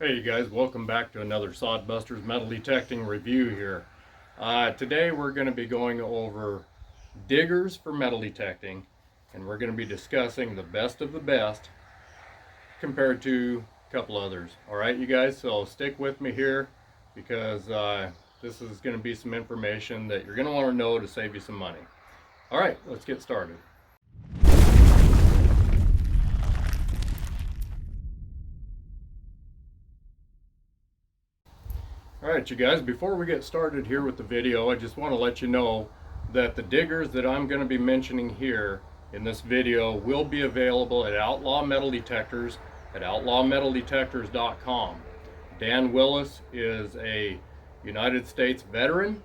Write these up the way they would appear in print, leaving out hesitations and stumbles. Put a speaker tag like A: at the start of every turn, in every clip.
A: Hey you guys, welcome back to another Sodbusters metal detecting review here. Today we're going to be going over diggers for metal detecting, and we're going to be discussing the best of the best compared to a couple others. Alright you guys, so stick with me here because this is going to be some information that you're going to want to know to save you some money. Alright, let's get started. Alright you guys, before we get started here with the video, I just want to let you know that the diggers that I'm going to be mentioning here in this video will be available at Outlaw Metal Detectors at outlawmetaldetectors.com. Dan Willis is a United States veteran,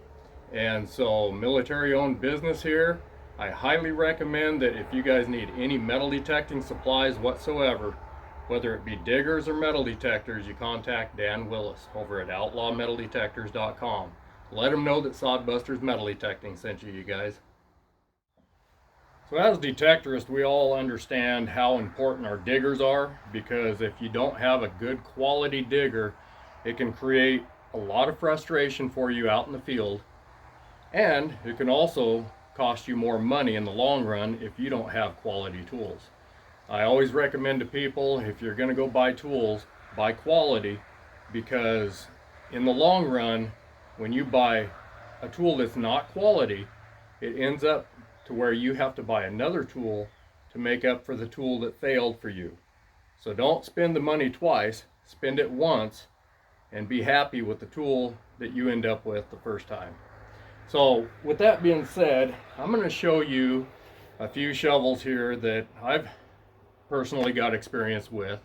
A: and so military-owned business here. I highly recommend that if you guys need any metal detecting supplies whatsoever, whether it be diggers or metal detectors, you contact Dan Willis over at outlawmetaldetectors.com. Let him know that Sodbusters Metal Detecting sent you guys. So as detectorists, we all understand how important our diggers are, because if you don't have a good quality digger, it can create a lot of frustration for you out in the field, and it can also cost you more money in the long run if you don't have quality tools. I always recommend to people, if you're going to go buy tools, buy quality, because in the long run, when you buy a tool that's not quality, it ends up to where you have to buy another tool to make up for the tool that failed for you. So don't spend the money twice, spend it once, and be happy with the tool that you end up with the first time. So with that being said, I'm going to show you a few shovels here that I've personally got experience with,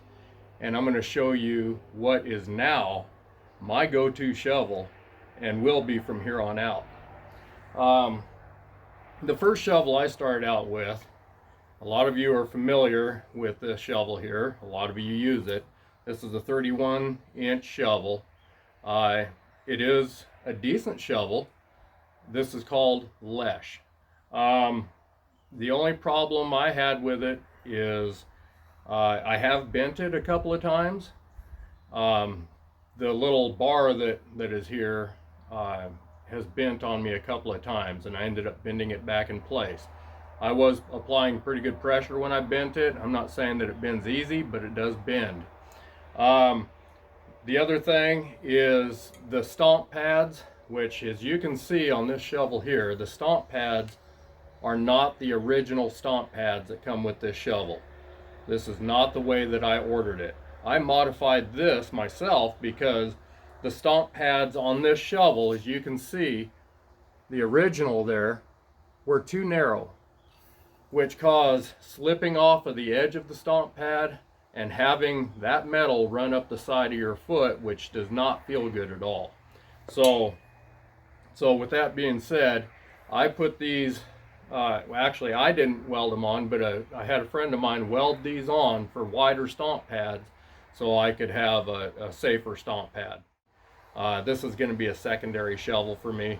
A: and I'm going to show you what is now my go-to shovel and will be from here on out. The first shovel I started out with, a lot of you are familiar with this shovel here, a lot of you use it. This is a 31-inch shovel. It is a decent shovel. This is called Lesh. The only problem I had with it is I have bent it a couple of times. The little bar that is here has bent on me a couple of times, and I ended up bending it back in place. I was applying pretty good pressure when I bent it. I'm not saying that it bends easy, but it does bend. The other thing is the stomp pads, which, as you can see on this shovel here, the stomp pads are not the original stomp pads that come with this shovel. This is not the way that I ordered it. I modified this myself because the stomp pads on this shovel, as you can see, the original there, were too narrow, which caused slipping off of the edge of the stomp pad and having that metal run up the side of your foot, which does not feel good at all. So with that being said, I put these actually, I didn't weld them on, but I had a friend of mine weld these on for wider stomp pads so I could have a safer stomp pad. This is going to be a secondary shovel for me.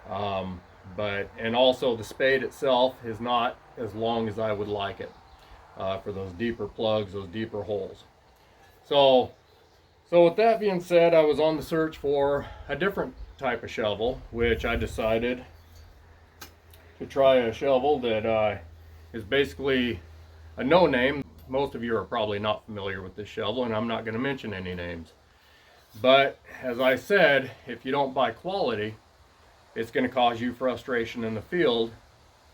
A: And also the spade itself is not as long as I would like it for those deeper plugs, those deeper holes. So with that being said, I was on the search for a different type of shovel, which I decided to try a shovel that is basically a no-name. Most of you are probably not familiar with this shovel, and I'm not going to mention any names. But as I said, if you don't buy quality, it's going to cause you frustration in the field,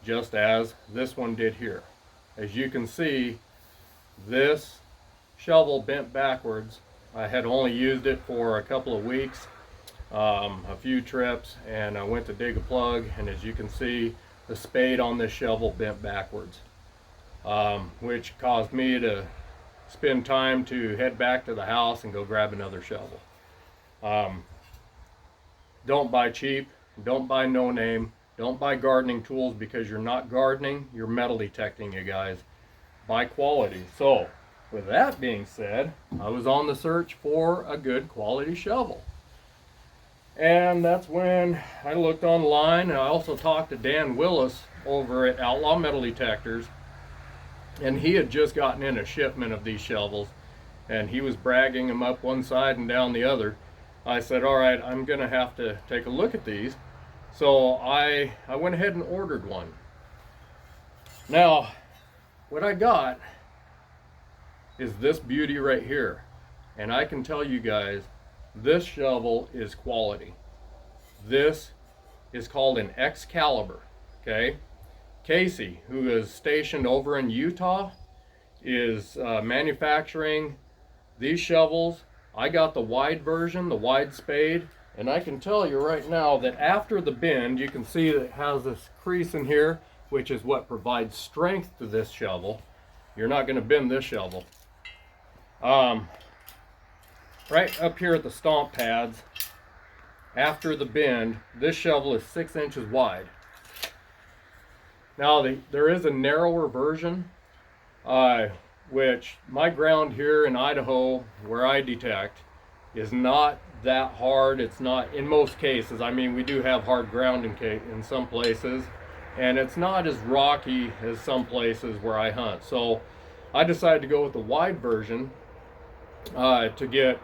A: just as this one did here. As you can see, this shovel bent backwards. I had only used it for a couple of weeks, a few trips, and I went to dig a plug, and as you can see, the spade on this shovel bent backwards, which caused me to spend time to head back to the house and go grab another shovel. Don't buy cheap, don't buy no name, don't buy gardening tools because you're not gardening, you're metal detecting, you guys. Buy quality. So with that being said, I was on the search for a good quality shovel. And that's when I looked online, and I also talked to Dan Willis over at Outlaw Metal Detectors, and he had just gotten in a shipment of these shovels, and he was bragging them up one side and down the other. I said, all right, I'm gonna have to take a look at these. So I went ahead and ordered one. Now, what I got is this beauty right here. And I can tell you guys, this shovel is quality. This is called an Excalibur, okay? Casey, who is stationed over in Utah, is manufacturing these shovels. I got the wide version, the wide spade, and I can tell you right now that after the bend, you can see that it has this crease in here, which is what provides strength to this shovel. You're not going to bend this shovel. Right up here at the Stomp Pads, after the bend, this shovel is 6 inches wide. Now there is a narrower version, which my ground here in Idaho, where I detect, is not that hard. It's not, in most cases, I mean, we do have hard ground in some places, and it's not as rocky as some places where I hunt. So I decided to go with the wide version to get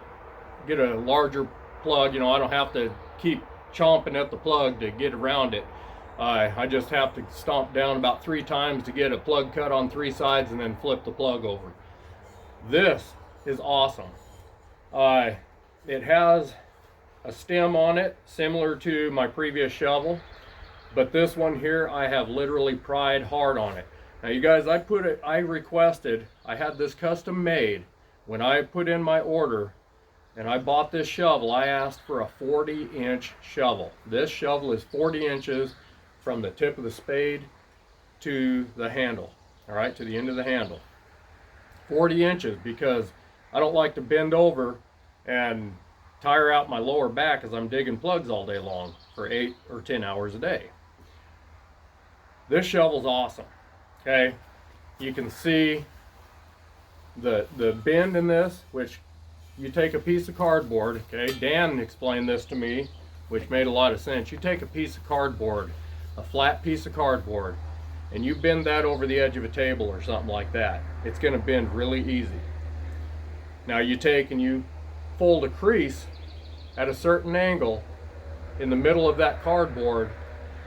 A: a larger plug. You know, I don't have to keep chomping at the plug to get around it. I just have to stomp down about 3 times to get a plug cut on 3 sides and then flip the plug over. This is awesome. It has a stem on it similar to my previous shovel, but this one here I have literally pried hard on it. Now you guys, I requested, I had this custom made. When I put in my order and I bought this shovel, I asked for a 40-inch shovel. This shovel is 40 inches from the tip of the spade to the handle, all right, to the end of the handle. 40 inches, because I don't like to bend over and tire out my lower back as I'm digging plugs all day long for 8 or 10 hours a day. This shovel's awesome, okay? You can see the bend in this, which you take a piece of cardboard, okay? Dan explained this to me, which made a lot of sense. You take a piece of cardboard, a flat piece of cardboard, and you bend that over the edge of a table or something like that. It's gonna bend really easy. Now you take and you fold a crease at a certain angle in the middle of that cardboard,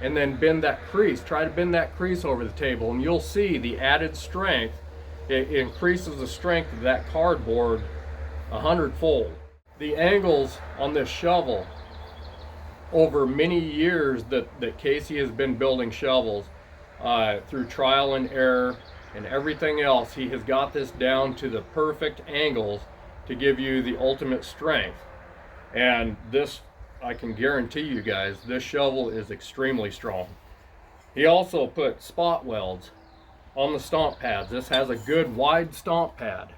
A: and then bend that crease. Try to bend that crease over the table, and you'll see the added strength. It increases the strength of that cardboard 100-fold. The angles on this shovel, over many years that Casey has been building shovels, through trial and error and everything else, he has got this down to the perfect angles to give you the ultimate strength. And this, I can guarantee you guys, this shovel is extremely strong. He also put spot welds on the stomp pads. This has a good wide stomp pad.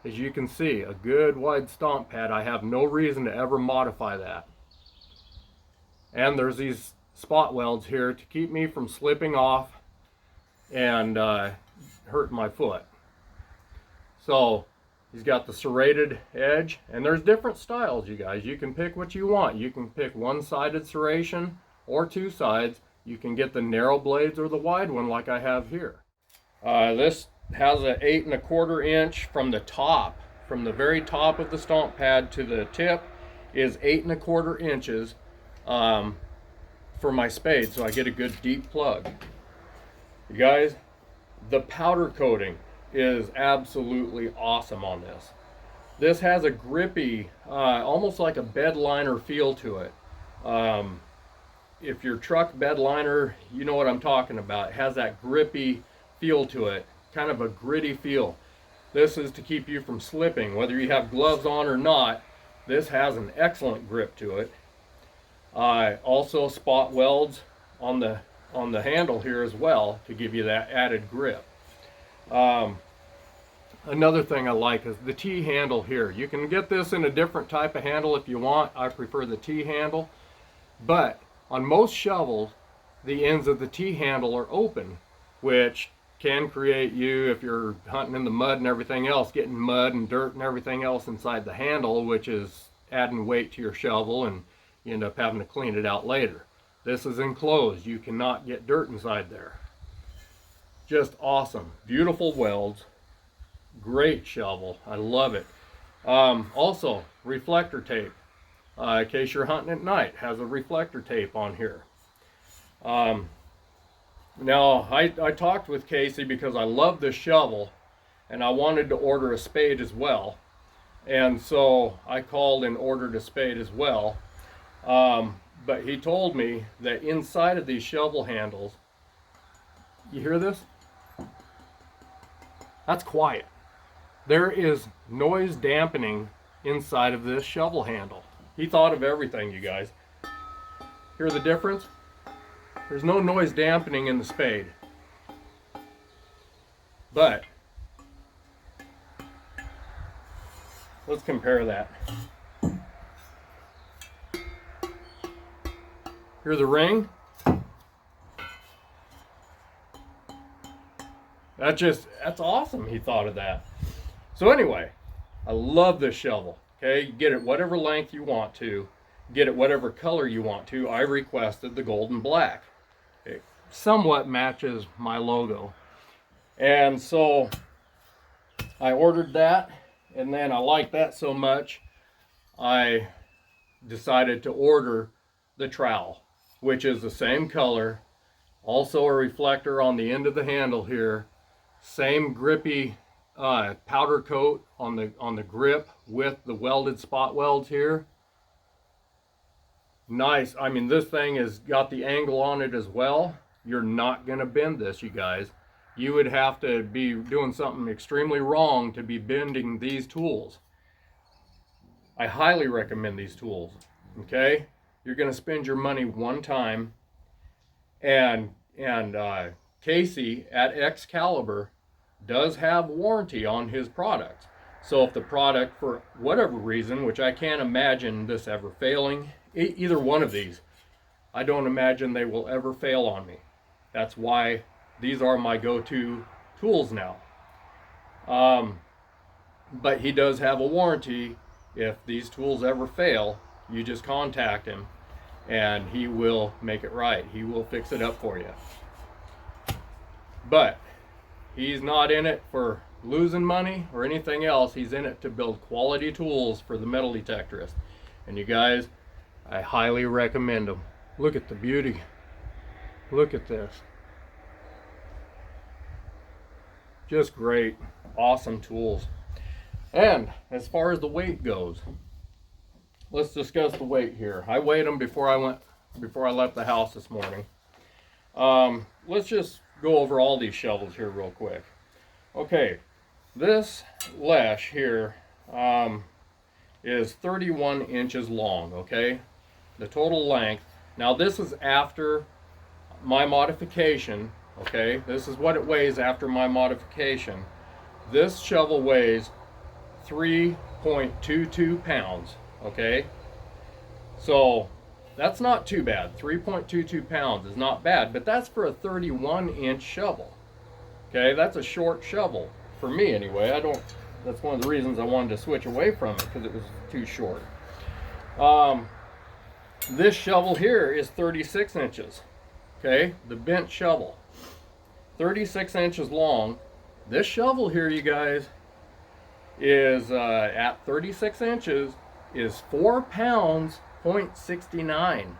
A: As you can see, a good wide stomp pad. I have no reason to ever modify that. And there's these spot welds here to keep me from slipping off and hurting my foot. So he's got the serrated edge, and there's different styles, you guys. You can pick what you want. You can pick one-sided serration or 2 sides. You can get the narrow blades or the wide one like I have here. This has an 8 1/4 inch from the top, from the very top of the stomp pad to the tip is 8 1/4 inches for my spade, so I get a good deep plug. You guys, the powder coating is absolutely awesome on this. This has a grippy, almost like a bed liner feel to it. If your truck bed liner, you know what I'm talking about. It has that grippy feel to it, kind of a gritty feel. This is to keep you from slipping, whether you have gloves on or not. This has an excellent grip to it. Also spot welds on the handle here as well to give you that added grip. Another thing I like is the T handle here. You can get this in a different type of handle if you want. I prefer the T handle, but on most shovels the ends of the T handle are open, which can create you, if you're hunting in the mud and everything else, getting mud and dirt and everything else inside the handle, which is adding weight to your shovel, and you end up having to clean it out later. This is enclosed. You cannot get dirt inside there. Just awesome. Beautiful welds. Great shovel. I love it. Also, reflector tape. In case you're hunting at night, has a reflector tape on here. Now, I talked with Casey because I love this shovel and I wanted to order a spade as well. And so I called and ordered a spade as well. But he told me that inside of these shovel handles, you hear this? That's quiet. There is noise dampening inside of this shovel handle. He thought of everything, you guys. Hear the difference? There's no noise dampening in the Spade. But let's compare that. Hear the ring? That's awesome. He thought of that. So anyway, I love this shovel. Okay, you get it whatever length you want to, get it whatever color you want to. I requested the golden black. It somewhat matches my logo. And so I ordered that, and then I liked that so much, I decided to order the trowel, which is the same color, also a reflector on the end of the handle here, same grippy powder coat on the grip with the welded spot welds here. Nice. I mean, this thing has got the angle on it as well. You're not going to bend this, you guys. You would have to be doing something extremely wrong to be bending these tools. I highly recommend these tools. Okay, you're going to spend your money one time, and Casey at Excalibur does have warranty on his products. So if the product, for whatever reason, which I can't imagine this ever failing, either one of these, I don't imagine they will ever fail on me. That's why these are my go-to tools now. But he does have a warranty. If these tools ever fail, you just contact him and he will make it right. He will fix it up for you. But he's not in it for losing money or anything else. He's in it to build quality tools for the metal detectorist. And you guys, I highly recommend them. Look at the beauty. Look at this. Just great, awesome tools. And as far as the weight goes, let's discuss the weight here. I weighed them before I left the house this morning. Let's just go over all these shovels here real quick. Okay, this lash here is 31 inches long, okay? The total length. Now this is after my modification, okay? This is what it weighs after my modification. This shovel weighs 3.22 pounds, okay? So that's not too bad. 3.22 pounds is not bad, but that's for a 31-inch shovel. Okay, that's a short shovel for me anyway. That's one of the reasons I wanted to switch away from it, because it was too short. This shovel here is 36 inches. Okay, the bent shovel, 36 inches long. This shovel here, you guys, is at 36 inches is 4 pounds 0.69.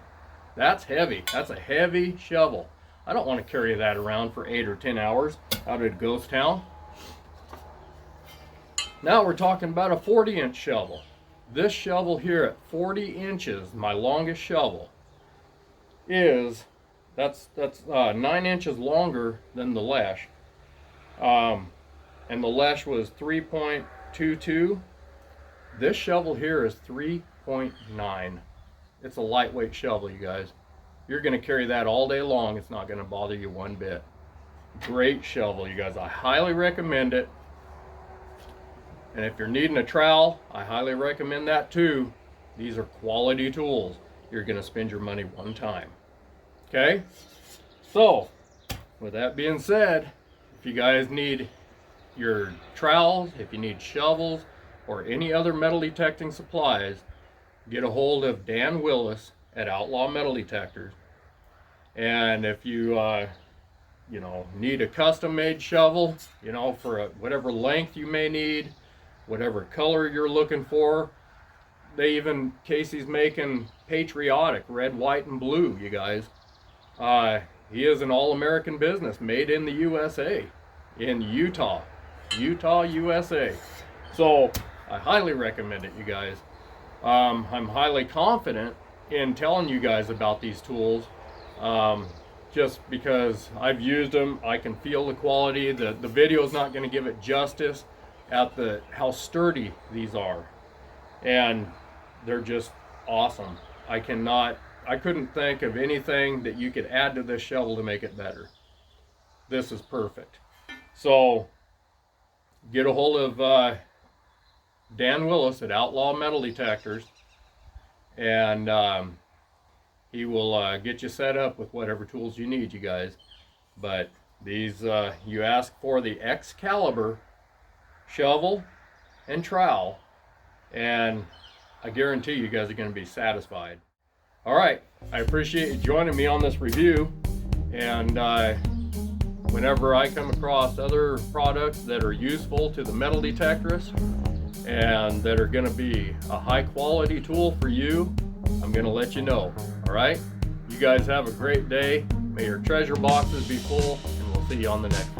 A: That's heavy. That's a heavy shovel. I don't want to carry that around for 8 or 10 hours out at a ghost town. Now we're talking about a 40-inch shovel. This shovel here at 40 inches, my longest shovel, is that's 9 inches longer than the lash. And the lash was 3.22. This shovel here is 3.9. It's a lightweight shovel, you guys. You're going to carry that all day long. It's not going to bother you one bit. Great shovel, you guys. I highly recommend it. And if you're needing a trowel, I highly recommend that too. These are quality tools. You're going to spend your money one time. Okay? So, with that being said, if you guys need your trowels, if you need shovels, or any other metal detecting supplies, get a hold of Dan Willis at Outlaw Metal Detectors. And if you need a custom made shovel, for whatever length you may need, whatever color you're looking for. Casey's making patriotic red, white, and blue, you guys. He is an all-American business made in the USA, in Utah, USA. So I highly recommend it, you guys. I'm highly confident in telling you guys about these tools, just because I've used them. I can feel the quality. The video is not going to give it justice at how sturdy these are, and they're just awesome. I couldn't think of anything that you could add to this shovel to make it better. This is perfect. So get a hold of Dan Willis at Outlaw Metal Detectors, and he will get you set up with whatever tools you need, you guys. But these, you ask for the Excalibur shovel and trowel, and I guarantee you guys are going to be satisfied. All right, I appreciate you joining me on this review, and whenever I come across other products that are useful to the metal detectorists and that are going to be a high quality tool for you, I'm going to let you know. All right, you guys have a great day. May your treasure boxes be full, and we'll see you on the next one.